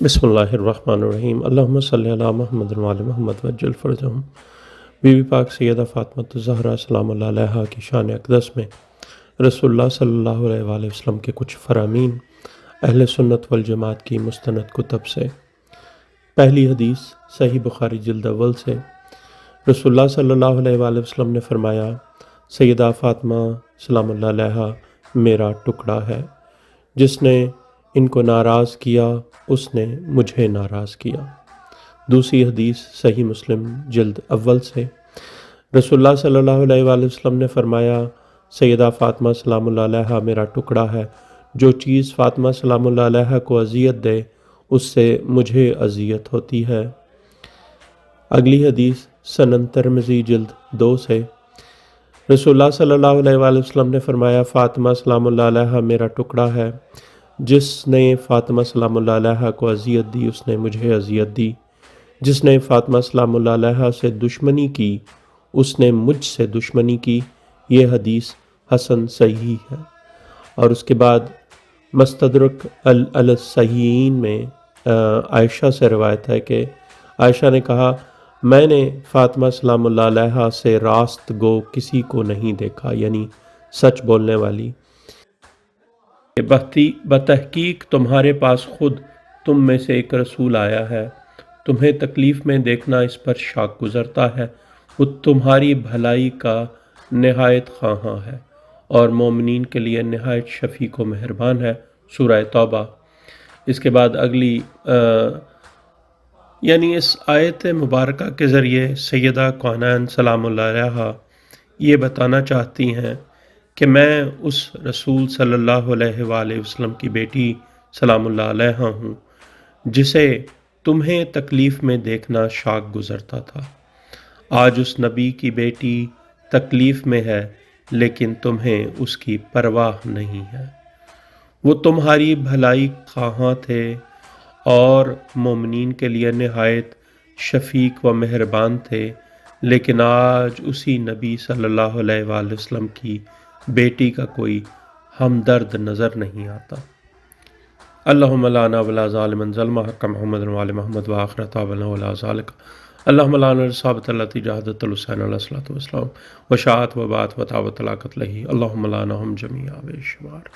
बिस्मिल्लाहिर्रहमानिर्रहीम। अल्लाहुम्मा सल्ली अला मुहम्मद व आले मुहम्मद वज्जल फ़रजहुम। बीवी पाक सैयदा फ़ातिमा ज़हरा सलामुल्लाह अलैहा की शान अक़दस में रसूलुल्लाह सल्लल्लाहु अलैहि वसल्लम के कुछ फ़रामीन अहले सुन्नत वल जमात की मुस्तनद कुतुब से। पहली हदीस सही बुखारी जिल्द अव्वल से। रसूलुल्लाह सल्लल्लाहु अलैहि वसल्लम ने फ़रमाया, सैयदा फ़ातिमा सलामुल्लाह अलैहा मेरा टुकड़ा है। जिसने इनको नाराज़ किया उसने मुझे नाराज़ किया। दूसरी हदीस सही मुस्लिम जिल्द अव्वल से। रसूलुल्लाह सल्लल्लाहु अलैहि वसल्लम ने फ़रमाया, सैयदा फ़ातिमा सलामुल्लाह अलैहा मेरा टुकड़ा है। जो चीज़ फ़ातिमा सलामुल्लाह अलैहा को अज़ियत दे उससे मुझे अज़ियत होती है। अगली हदीस सनन तिरमिज़ी जिल्द 2 से। रसूलुल्लाह सल्लल्लाहु अलैहि वसल्लम ने फ़रमाया, फ़ातिमा सलामुल्लाह अलैहा मेरा टुकड़ा है। जिसने फ़ातिमा सलामुल्लाह अलैहा को अज़ियत दी उसने मुझे अज़ियत दी। जिसने फ़ातिमा सलामुल्लाह अलैहा से दुश्मनी की उसने मुझसे दुश्मनी की। ये हदीस हसन सही है। और उसके बाद मुस्तदरक अल सहीहीन में आयशा से रवायत है कि आयशा ने कहा, मैंने फ़ातिमा सलामुल्लाह अलैहा से रास्त गो किसी को नहीं देखा, यानी सच बोलने वाली। बतहकीक तुम्हारे पास खुद तुम में से एक रसूल आया है। तुम्हें तकलीफ़ में देखना इस पर शक गुज़रता है। वो तुम्हारी भलाई का नहायत ख़्वाहां है और मोमिनीन के लिए नहायत शफ़ीक़ व मेहरबान है। सूरह तौबा। इसके बाद अगली यानी इस आयत मुबारका के ज़रिए सैयदा कौनैन सलामुल्लाह अलैहा ये बताना चाहती हैं कि मैं उस रसूल सल्लल्लाहु अलैहि वसल्लम की बेटी सलामुल्लाह अलैहा हूँ जिसे तुम्हें तकलीफ़ में देखना शाक गुज़रता था। आज उस नबी की बेटी तकलीफ़ में है लेकिन तुम्हें उसकी परवाह नहीं है। वो तुम्हारी भलाई ख़्वाहां थे और मोमिनीन के लिए नहायत शफ़ीक़ व मेहरबान थे, लेकिन आज उसी नबी सल्लल्लाहु अलैहि वसल्लम की बेटी का कोई हमदर्द नज़र नहीं आता। अल्लाहुम्मा ला ना वला ज़ालिमन ज़ल्मा हक़्क़ मुहम्मद व आले मुहम्मद व आखिर दावाना वला ज़ालिक। अल्लाहुम्मा ला नरसाबत अल्लती जहादतुल हुसैन अलैहि सलातो व सलाम व शाअत व बात व तावत तलाक़त लही। अल्लाहुम्मा ला नहुम जमीआ बेशुमार।